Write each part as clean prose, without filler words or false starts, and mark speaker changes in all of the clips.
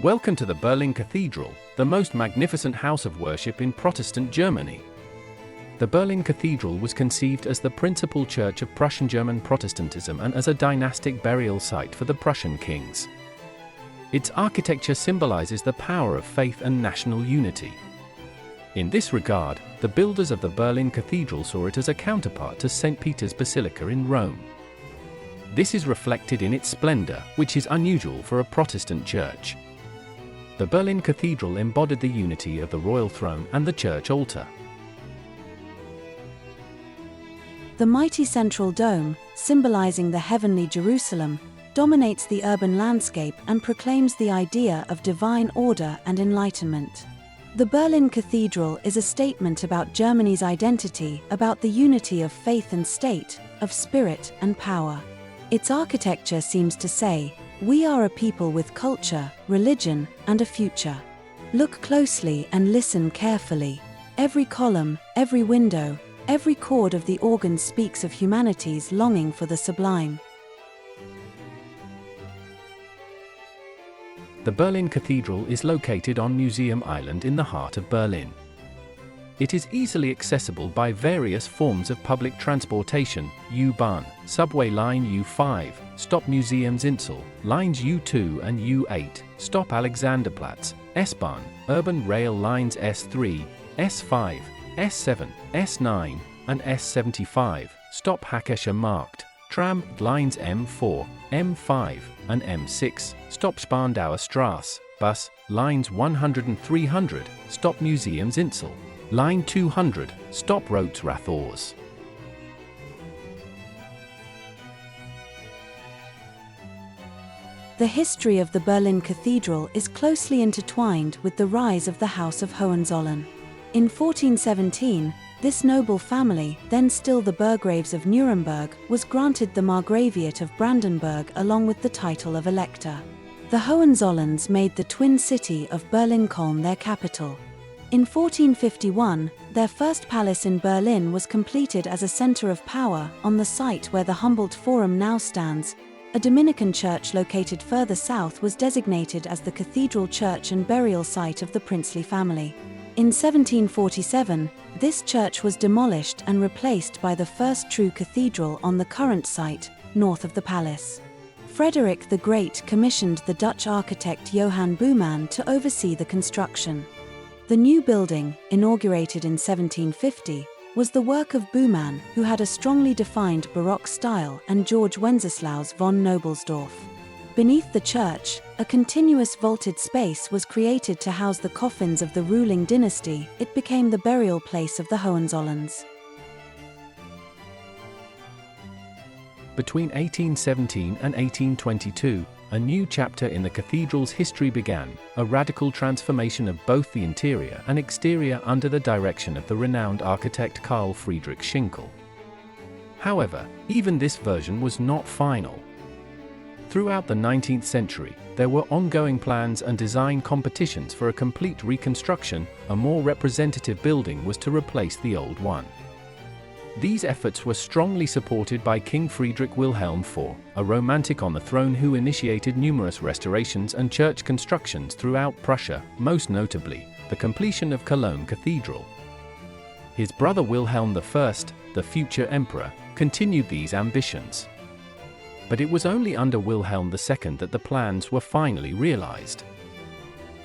Speaker 1: Welcome to the Berlin Cathedral, the most magnificent house of worship in Protestant Germany. The Berlin Cathedral was conceived as the principal church of Prussian German Protestantism and as a dynastic burial site for the Prussian kings. Its architecture symbolizes the power of faith and national unity. In this regard, the builders of the Berlin Cathedral saw it as a counterpart to St. Peter's Basilica in Rome. This is reflected in its splendor, which is unusual for a Protestant church. The Berlin Cathedral embodied the unity of the royal throne and the church altar.
Speaker 2: The mighty central dome, symbolizing the heavenly Jerusalem, dominates the urban landscape and proclaims the idea of divine order and enlightenment. The Berlin Cathedral is a statement about Germany's identity, about the unity of faith and state, of spirit and power. Its architecture seems to say, "We are a people with culture, religion, and a future." Look closely and listen carefully. Every column, every window, every chord of the organ speaks of humanity's longing for the sublime.
Speaker 1: The Berlin Cathedral is located on Museum Island in the heart of Berlin. It is easily accessible by various forms of public transportation: U-Bahn, subway line U5, stop Museumsinsel, lines U2 and U8, stop Alexanderplatz, S-Bahn, urban rail lines S3, S5, S7, S9, and S75, stop Hackescher Markt, tram lines M4, M5, and M6, stop Spandauer Straße, bus lines 100 and 300, stop Museumsinsel, line 200, stop Rotsrathors.
Speaker 2: The history of the Berlin Cathedral is closely intertwined with the rise of the House of Hohenzollern. In 1417, this noble family, then still the Burgraves of Nuremberg, was granted the Margraviate of Brandenburg along with the title of Elector. The Hohenzollerns made the twin city of Berlin-Cologne their capital. In 1451, their first palace in Berlin was completed as a center of power on the site where the Humboldt Forum now stands. A Dominican church located further south was designated as the cathedral church and burial site of the princely family. In 1747, this church was demolished and replaced by the first true cathedral on the current site, north of the palace. Frederick the Great commissioned the Dutch architect Johann Bouwman to oversee the construction. The new building, inaugurated in 1750, was the work of Bouwman, who had a strongly defined Baroque style, and George Wenceslaus von Knobelsdorff. Beneath the church, a continuous vaulted space was created to house the coffins of the ruling dynasty. It became the burial place of the Hohenzollerns.
Speaker 1: Between 1817 and 1822, a new chapter in the cathedral's history began, a radical transformation of both the interior and exterior under the direction of the renowned architect Karl Friedrich Schinkel. However, even this version was not final. Throughout the 19th century, there were ongoing plans and design competitions for a complete reconstruction. A more representative building was to replace the old one. These efforts were strongly supported by King Friedrich Wilhelm IV, a romantic on the throne who initiated numerous restorations and church constructions throughout Prussia, most notably, the completion of Cologne Cathedral. His brother Wilhelm I, the future emperor, continued these ambitions. But it was only under Wilhelm II that the plans were finally realized.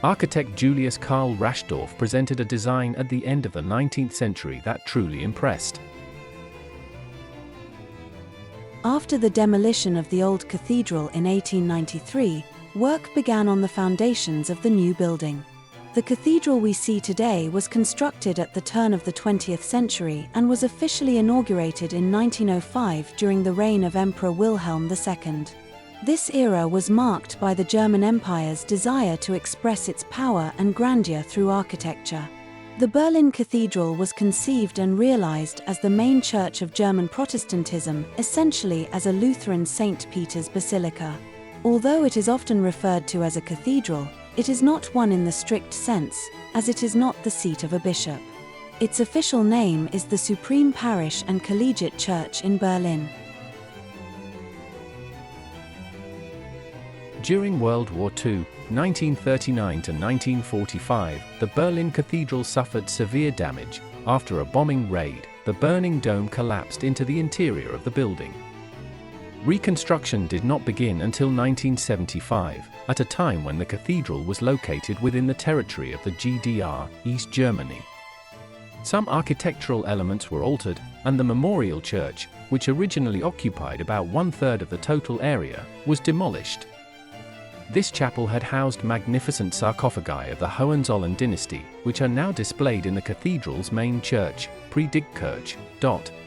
Speaker 1: Architect Julius Karl Raschdorf presented a design at the end of the 19th century that truly impressed.
Speaker 2: After the demolition of the old cathedral in 1893, work began on the foundations of the new building. The cathedral we see today was constructed at the turn of the 20th century and was officially inaugurated in 1905 during the reign of Emperor Wilhelm II. This era was marked by the German Empire's desire to express its power and grandeur through architecture. The Berlin Cathedral was conceived and realized as the main church of German Protestantism, essentially as a Lutheran St. Peter's Basilica. Although it is often referred to as a cathedral, it is not one in the strict sense, as it is not the seat of a bishop. Its official name is the Supreme Parish and Collegiate Church in Berlin.
Speaker 1: During World War II, 1939 to 1945, the Berlin Cathedral suffered severe damage. After a bombing raid, the burning dome collapsed into the interior of the building. Reconstruction did not begin until 1975, at a time when the cathedral was located within the territory of the GDR, East Germany. Some architectural elements were altered, and the memorial church, which originally occupied about 1/3 of the total area, was demolished. This chapel had housed magnificent sarcophagi of the Hohenzollern dynasty, which are now displayed in the cathedral's main church, Predigtkirche.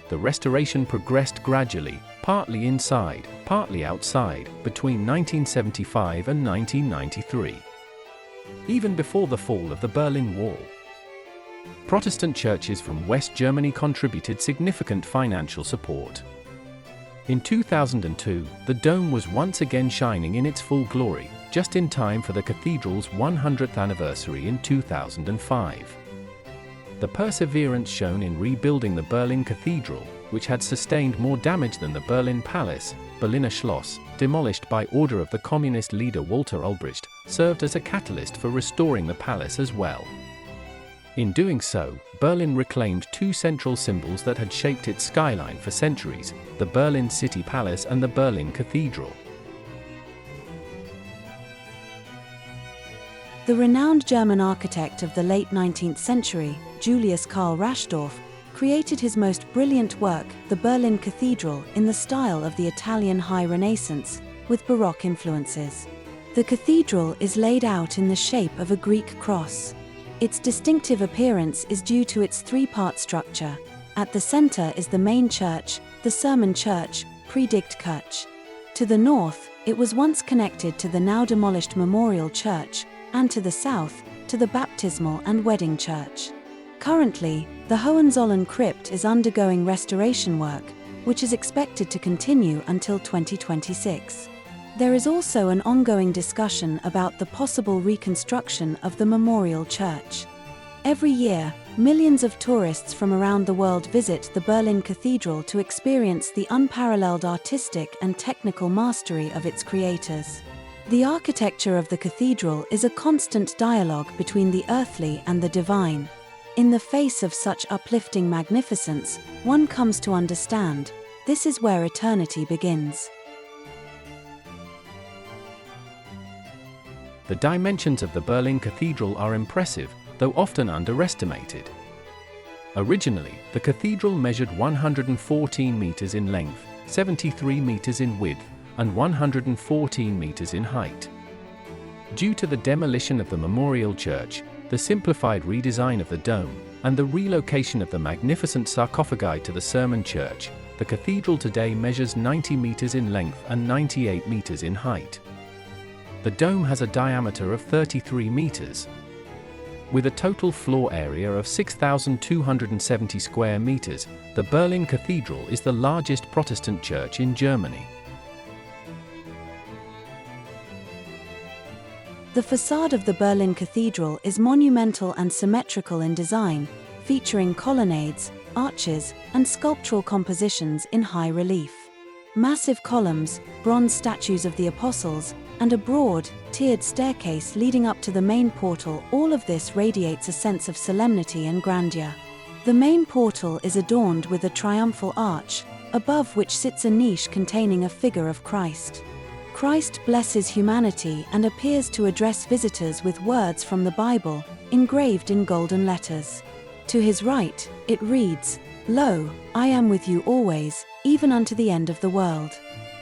Speaker 1: The restoration progressed gradually, partly inside, partly outside, between 1975 and 1993. Even before the fall of the Berlin Wall, Protestant churches from West Germany contributed significant financial support. In 2002, the dome was once again shining in its full glory, just in time for the cathedral's 100th anniversary in 2005. The perseverance shown in rebuilding the Berlin Cathedral, which had sustained more damage than the Berlin Palace, Berliner Schloss, demolished by order of the communist leader Walter Ulbricht, served as a catalyst for restoring the palace as well. In doing so, Berlin reclaimed two central symbols that had shaped its skyline for centuries, the Berlin City Palace and the Berlin Cathedral.
Speaker 2: The renowned German architect of the late 19th century, Julius Karl Raschdorf, created his most brilliant work, the Berlin Cathedral, in the style of the Italian High Renaissance, with Baroque influences. The cathedral is laid out in the shape of a Greek cross. Its distinctive appearance is due to its three-part structure. At the center is the main church, the sermon church, Predigtkirche. To the north, it was once connected to the now demolished memorial church, and to the south, to the baptismal and wedding church. Currently, the Hohenzollern Crypt is undergoing restoration work, which is expected to continue until 2026. There is also an ongoing discussion about the possible reconstruction of the memorial church. Every year, millions of tourists from around the world visit the Berlin Cathedral to experience the unparalleled artistic and technical mastery of its creators. The architecture of the cathedral is a constant dialogue between the earthly and the divine. In the face of such uplifting magnificence, one comes to understand, this is where eternity begins.
Speaker 1: The dimensions of the Berlin Cathedral are impressive, though often underestimated. Originally, the cathedral measured 114 meters in length, 73 meters in width, and 114 meters in height. Due to the demolition of the memorial church, the simplified redesign of the dome, and the relocation of the magnificent sarcophagi to the sermon church, the cathedral today measures 90 meters in length and 98 meters in height. The dome has a diameter of 33 meters. With a total floor area of 6,270 square meters, the Berlin Cathedral is the largest Protestant church in Germany.
Speaker 2: The facade of the Berlin Cathedral is monumental and symmetrical in design, featuring colonnades, arches, and sculptural compositions in high relief. Massive columns, bronze statues of the apostles, and a broad, tiered staircase leading up to the main portal, all of this radiates a sense of solemnity and grandeur. The main portal is adorned with a triumphal arch, above which sits a niche containing a figure of Christ. Christ blesses humanity and appears to address visitors with words from the Bible, engraved in golden letters. To his right, it reads, "Lo, I am with you always, even unto the end of the world."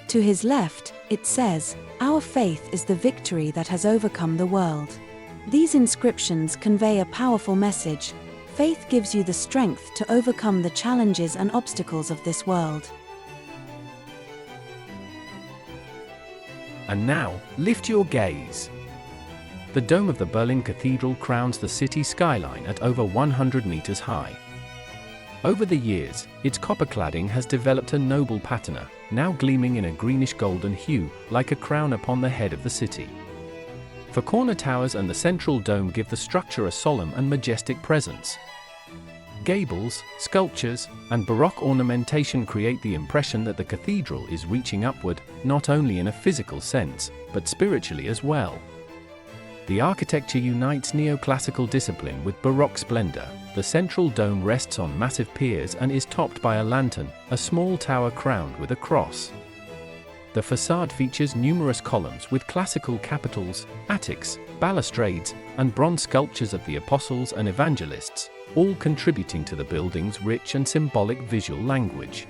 Speaker 2: To his left, it says, "Our faith is the victory that has overcome the world." These inscriptions convey a powerful message. Faith gives you the strength to overcome the challenges and obstacles of this world.
Speaker 1: And now, lift your gaze. The dome of the Berlin Cathedral crowns the city skyline at over 100 meters high. Over the years, its copper cladding has developed a noble patina, now gleaming in a greenish-golden hue, like a crown upon the head of the city. The corner towers and the central dome give the structure a solemn and majestic presence. Gables, sculptures, and Baroque ornamentation create the impression that the cathedral is reaching upward, not only in a physical sense, but spiritually as well. The architecture unites neoclassical discipline with Baroque splendor. The central dome rests on massive piers and is topped by a lantern, a small tower crowned with a cross. The facade features numerous columns with classical capitals, attics, balustrades, and bronze sculptures of the apostles and evangelists, all contributing to the building's rich and symbolic visual language.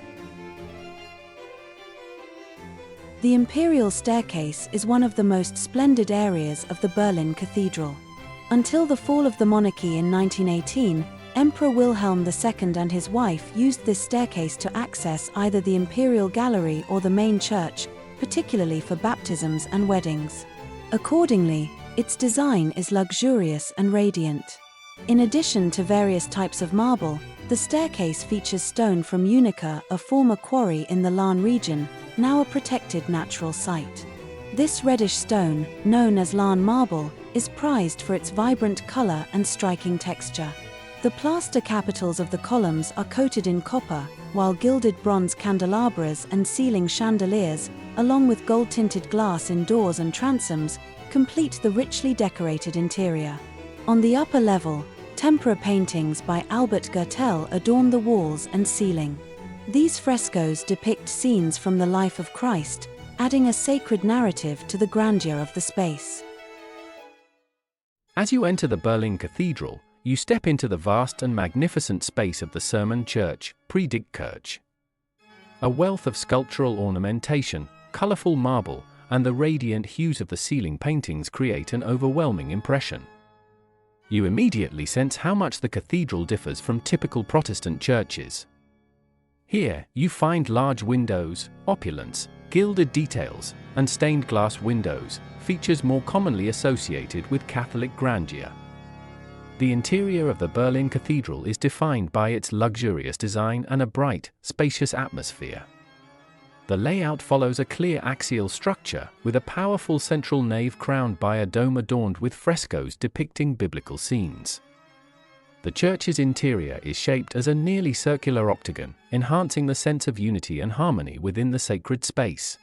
Speaker 2: The Imperial staircase is one of the most splendid areas of the Berlin Cathedral. Until the fall of the monarchy in 1918, Emperor Wilhelm II and his wife used this staircase to access either the Imperial Gallery or the main church, particularly for baptisms and weddings. Accordingly, its design is luxurious and radiant. In addition to various types of marble, the staircase features stone from Unica, a former quarry in the Lahn region, now a protected natural site. This reddish stone, known as Lahn marble, is prized for its vibrant color and striking texture. The plaster capitals of the columns are coated in copper, while gilded bronze candelabras and ceiling chandeliers, along with gold-tinted glass in doors and transoms, complete the richly decorated interior. On the upper level, tempera paintings by Albert Gertel adorn the walls and ceiling. These frescoes depict scenes from the life of Christ, adding a sacred narrative to the grandeur of the space.
Speaker 1: As you enter the Berlin Cathedral, you step into the vast and magnificent space of the Sermon Church, Predigtkirche. A wealth of sculptural ornamentation, colorful marble, and the radiant hues of the ceiling paintings create an overwhelming impression. You immediately sense how much the cathedral differs from typical Protestant churches. Here, you find large windows, opulence, gilded details, and stained glass windows, features more commonly associated with Catholic grandeur. The interior of the Berlin Cathedral is defined by its luxurious design and a bright, spacious atmosphere. The layout follows a clear axial structure, with a powerful central nave crowned by a dome adorned with frescoes depicting biblical scenes. The church's interior is shaped as a nearly circular octagon, enhancing the sense of unity and harmony within the sacred space.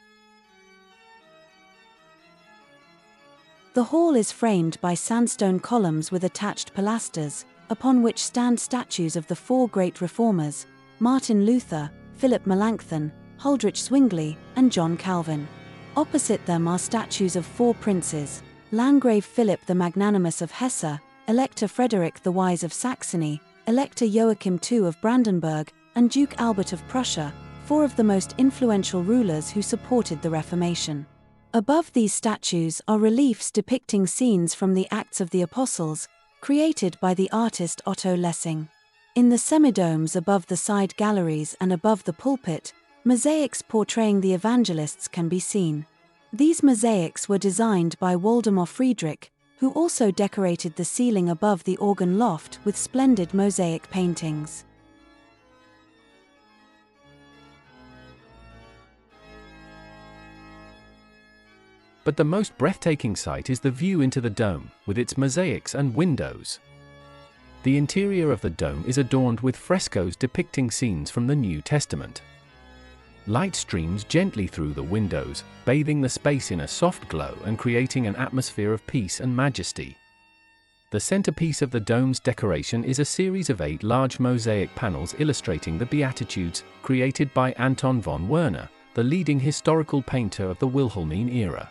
Speaker 2: The hall is framed by sandstone columns with attached pilasters, upon which stand statues of the four great reformers, Martin Luther, Philip Melanchthon, Huldrych Zwingli, and John Calvin. Opposite them are statues of four princes: Landgrave Philip the Magnanimous of Hesse, Elector Frederick the Wise of Saxony, Elector Joachim II of Brandenburg, and Duke Albert of Prussia, four of the most influential rulers who supported the Reformation. Above these statues are reliefs depicting scenes from the Acts of the Apostles, created by the artist Otto Lessing. In the semidomes above the side galleries and above the pulpit, mosaics portraying the evangelists can be seen. These mosaics were designed by Waldemar Friedrich, who also decorated the ceiling above the organ loft with splendid mosaic paintings.
Speaker 1: But the most breathtaking sight is the view into the dome, with its mosaics and windows. The interior of the dome is adorned with frescoes depicting scenes from the New Testament. Light streams gently through the windows, bathing the space in a soft glow and creating an atmosphere of peace and majesty. The centerpiece of the dome's decoration is a series of 8 large mosaic panels illustrating the Beatitudes, created by Anton von Werner, the leading historical painter of the Wilhelmine era.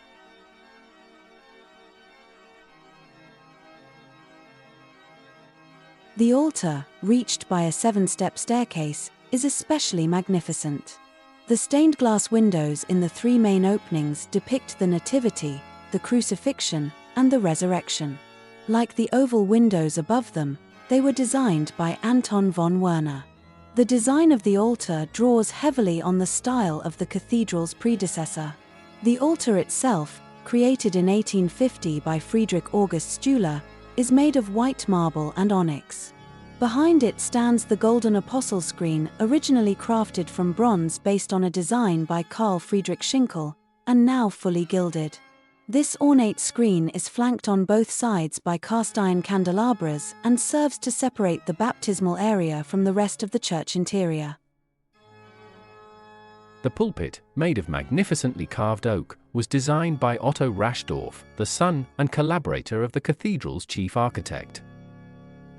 Speaker 2: The altar, reached by a 7-step staircase, is especially magnificent. The stained glass windows in the 3 main openings depict the Nativity, the Crucifixion, and the Resurrection. Like the oval windows above them, they were designed by Anton von Werner. The design of the altar draws heavily on the style of the cathedral's predecessor. The altar itself, created in 1850 by Friedrich August Stüler, is made of white marble and onyx. Behind it stands the golden apostle screen, originally crafted from bronze based on a design by Karl Friedrich Schinkel, and now fully gilded. This ornate screen is flanked on both sides by cast-iron candelabras and serves to separate the baptismal area from the rest of the church interior.
Speaker 1: The pulpit, made of magnificently carved oak, was designed by Otto Raschdorf, the son and collaborator of the cathedral's chief architect.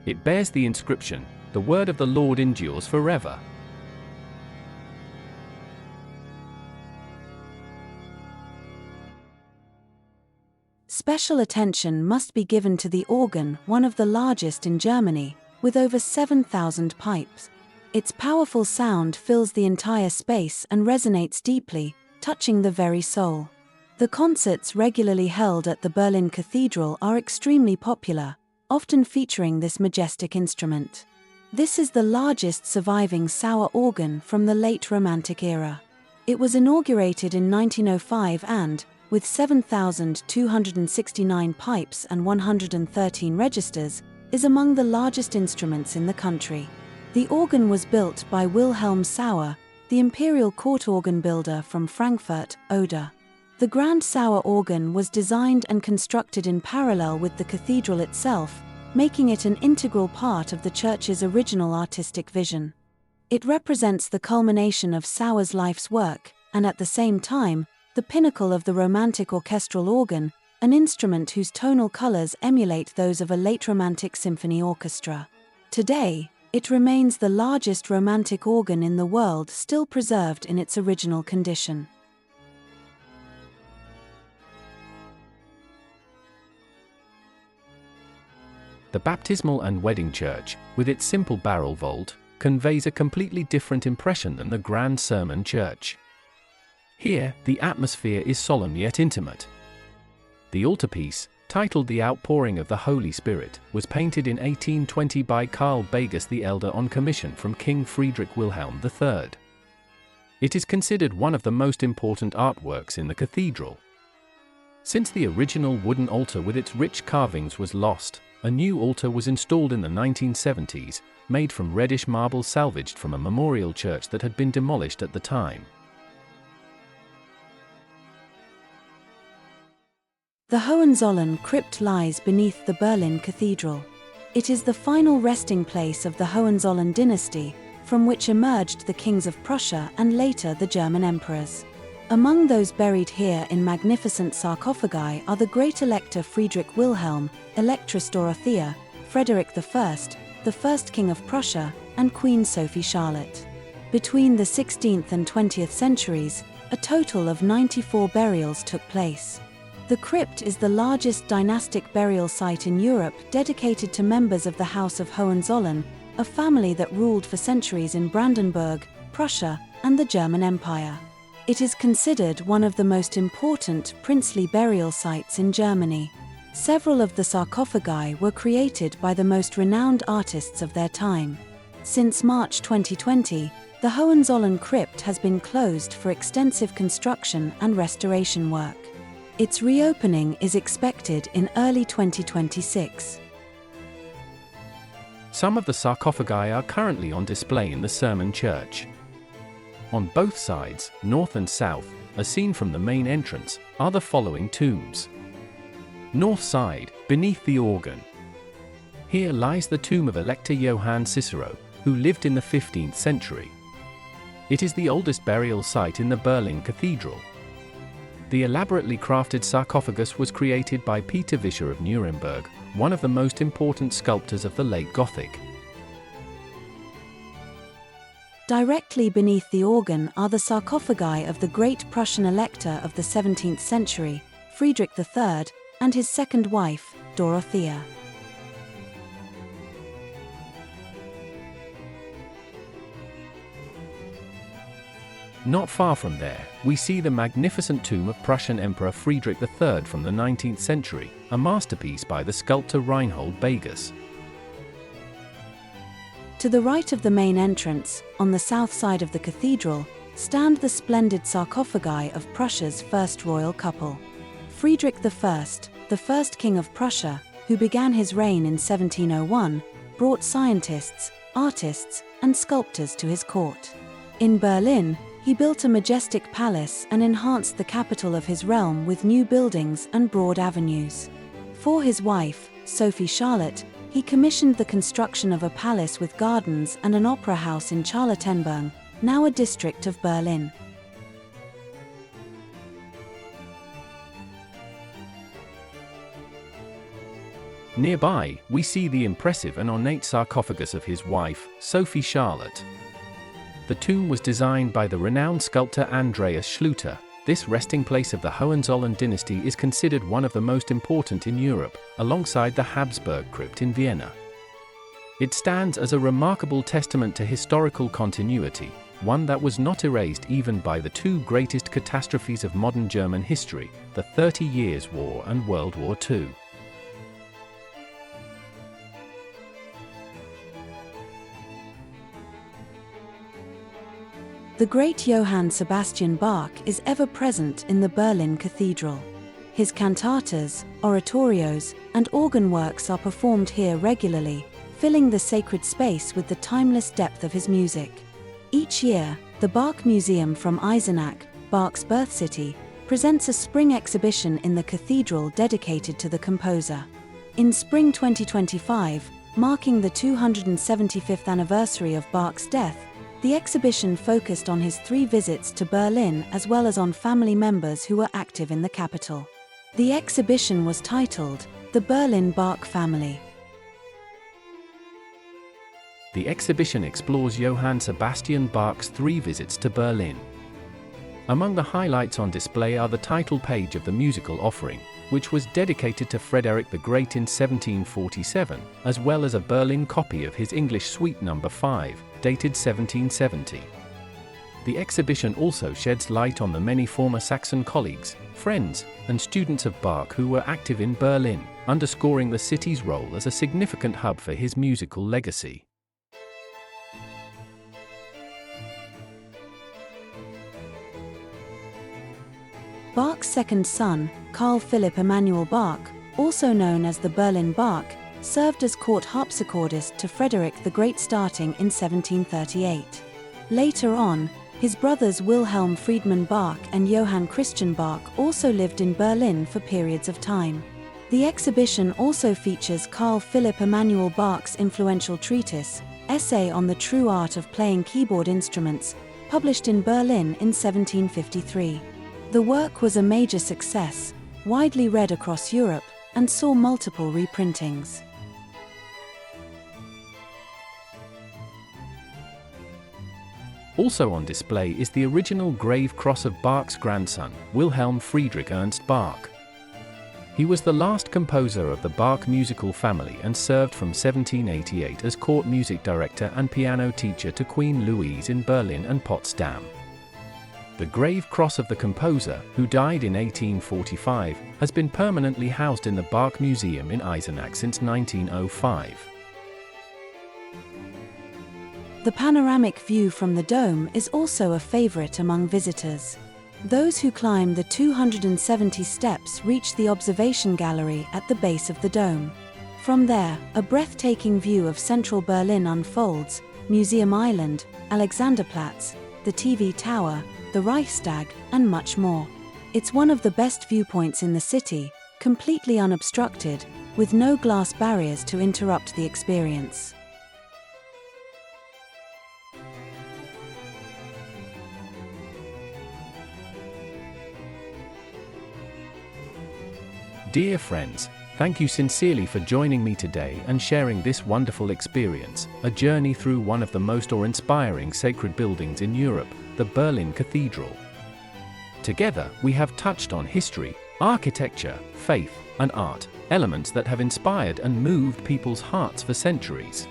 Speaker 1: It bears the inscription, "The word of the Lord endures forever."
Speaker 2: Special attention must be given to the organ, one of the largest in Germany, with over 7,000 pipes. Its powerful sound fills the entire space and resonates deeply, touching the very soul. The concerts regularly held at the Berlin Cathedral are extremely popular, often featuring this majestic instrument. This is the largest surviving Sauer organ from the late Romantic era. It was inaugurated in 1905 and, with 7,269 pipes and 113 registers, is among the largest instruments in the country. The organ was built by Wilhelm Sauer, the Imperial court organ builder from Frankfurt, Oder. The Grand Sauer organ was designed and constructed in parallel with the cathedral itself, making it an integral part of the church's original artistic vision. It represents the culmination of Sauer's life's work, and at the same time, the pinnacle of the Romantic orchestral organ, an instrument whose tonal colors emulate those of a late Romantic symphony orchestra. Today, it remains the largest Romantic organ in the world, still preserved in its original condition.
Speaker 1: The baptismal and wedding church, with its simple barrel vault, conveys a completely different impression than the grand sermon church. Here, the atmosphere is solemn yet intimate. The altarpiece, titled The Outpouring of the Holy Spirit, was painted in 1820 by Karl Friedrich the Elder on commission from King Friedrich Wilhelm III. It is considered one of the most important artworks in the cathedral. Since the original wooden altar with its rich carvings was lost, a new altar was installed in the 1970s, made from reddish marble salvaged from a memorial church that had been demolished at the time.
Speaker 2: The Hohenzollern Crypt lies beneath the Berlin Cathedral. It is the final resting place of the Hohenzollern dynasty, from which emerged the kings of Prussia and later the German emperors. Among those buried here in magnificent sarcophagi are the great Elector Friedrich Wilhelm, Electress Dorothea, Frederick I, the first King of Prussia, and Queen Sophie Charlotte. Between the 16th and 20th centuries, a total of 94 burials took place. The crypt is the largest dynastic burial site in Europe dedicated to members of the House of Hohenzollern, a family that ruled for centuries in Brandenburg, Prussia, and the German Empire. It is considered one of the most important princely burial sites in Germany. Several of the sarcophagi were created by the most renowned artists of their time. Since March 2020, the Hohenzollern Crypt has been closed for extensive construction and restoration work. Its reopening is expected in early 2026.
Speaker 1: Some of the sarcophagi are currently on display in the Sermon Church. On both sides, north and south, as seen from the main entrance, are the following tombs. North side, beneath the organ. Here lies the tomb of Elector Johann Cicero, who lived in the 15th century. It is the oldest burial site in the Berlin Cathedral. The elaborately crafted sarcophagus was created by Peter Vischer of Nuremberg, one of the most important sculptors of the late Gothic.
Speaker 2: Directly beneath the organ are the sarcophagi of the great Prussian elector of the 17th century, Friedrich III, and his second wife, Dorothea.
Speaker 1: Not far from there, we see the magnificent tomb of Prussian Emperor Friedrich III from the 19th century, a masterpiece by the sculptor Reinhold Begas.
Speaker 2: To the right of the main entrance, on the south side of the cathedral, stand the splendid sarcophagi of Prussia's first royal couple. Friedrich I, the first king of Prussia, who began his reign in 1701, brought scientists, artists, and sculptors to his court. In Berlin, he built a majestic palace and enhanced the capital of his realm with new buildings and broad avenues. For his wife, Sophie Charlotte, he commissioned the construction of a palace with gardens and an opera house in Charlottenburg, now a district of Berlin.
Speaker 1: Nearby, we see the impressive and ornate sarcophagus of his wife, Sophie Charlotte. The tomb was designed by the renowned sculptor Andreas Schluter. This resting place of the Hohenzollern dynasty is considered one of the most important in Europe, alongside the Habsburg crypt in Vienna. It stands as a remarkable testament to historical continuity, one that was not erased even by the two greatest catastrophes of modern German history, the 30 Years' War and World War II.
Speaker 2: The great Johann Sebastian Bach is ever present in the Berlin Cathedral. His cantatas, oratorios, and organ works are performed here regularly, filling the sacred space with the timeless depth of his music. Each year, the Bach Museum from Eisenach, Bach's birth city, presents a spring exhibition in the cathedral dedicated to the composer. In spring 2025, marking the 275th anniversary of Bach's death, the exhibition focused on his 3 visits to Berlin as well as on family members who were active in the capital. The exhibition was titled, The Berlin Bach Family.
Speaker 1: The exhibition explores Johann Sebastian Bach's 3 visits to Berlin. Among the highlights on display are the title page of the musical offering, which was dedicated to Frederick the Great in 1747, as well as a Berlin copy of his English Suite No. 5, dated 1770. The exhibition also sheds light on the many former Saxon colleagues, friends, and students of Bach who were active in Berlin, underscoring the city's role as a significant hub for his musical legacy.
Speaker 2: Bach's second son, Karl Philipp Emanuel Bach, also known as the Berlin Bach, served as court harpsichordist to Frederick the Great starting in 1738. Later on, his brothers Wilhelm Friedmann Bach and Johann Christian Bach also lived in Berlin for periods of time. The exhibition also features Karl Philipp Emanuel Bach's influential treatise, Essay on the True Art of Playing Keyboard Instruments, published in Berlin in 1753. The work was a major success, widely read across Europe, and saw multiple reprintings.
Speaker 1: Also on display is the original grave cross of Bach's grandson, Wilhelm Friedrich Ernst Bach. He was the last composer of the Bach musical family and served from 1788 as court music director and piano teacher to Queen Louise in Berlin and Potsdam. The grave cross of the composer, who died in 1845, has been permanently housed in the Bach Museum in Eisenach since 1905.
Speaker 2: The panoramic view from the dome is also a favorite among visitors. Those who climb the 270 steps reach the observation gallery at the base of the dome. From there, a breathtaking view of central Berlin unfolds: Museum Island, Alexanderplatz, the TV Tower, the Reichstag, and much more. It's one of the best viewpoints in the city, completely unobstructed, with no glass barriers to interrupt the experience.
Speaker 1: Dear friends, thank you sincerely for joining me today and sharing this wonderful experience, a journey through one of the most awe-inspiring sacred buildings in Europe, the Berlin Cathedral. Together, we have touched on history, architecture, faith, and art, elements that have inspired and moved people's hearts for centuries.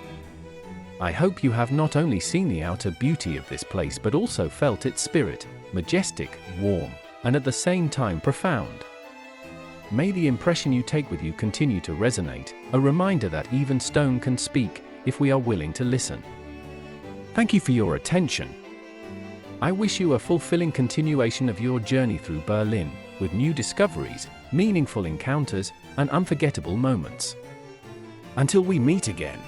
Speaker 1: I hope you have not only seen the outer beauty of this place but also felt its spirit, majestic, warm, and at the same time profound. May the impression you take with you continue to resonate, a reminder that even stone can speak, if we are willing to listen. Thank you for your attention. I wish you a fulfilling continuation of your journey through Berlin, with new discoveries, meaningful encounters, and unforgettable moments. Until we meet again.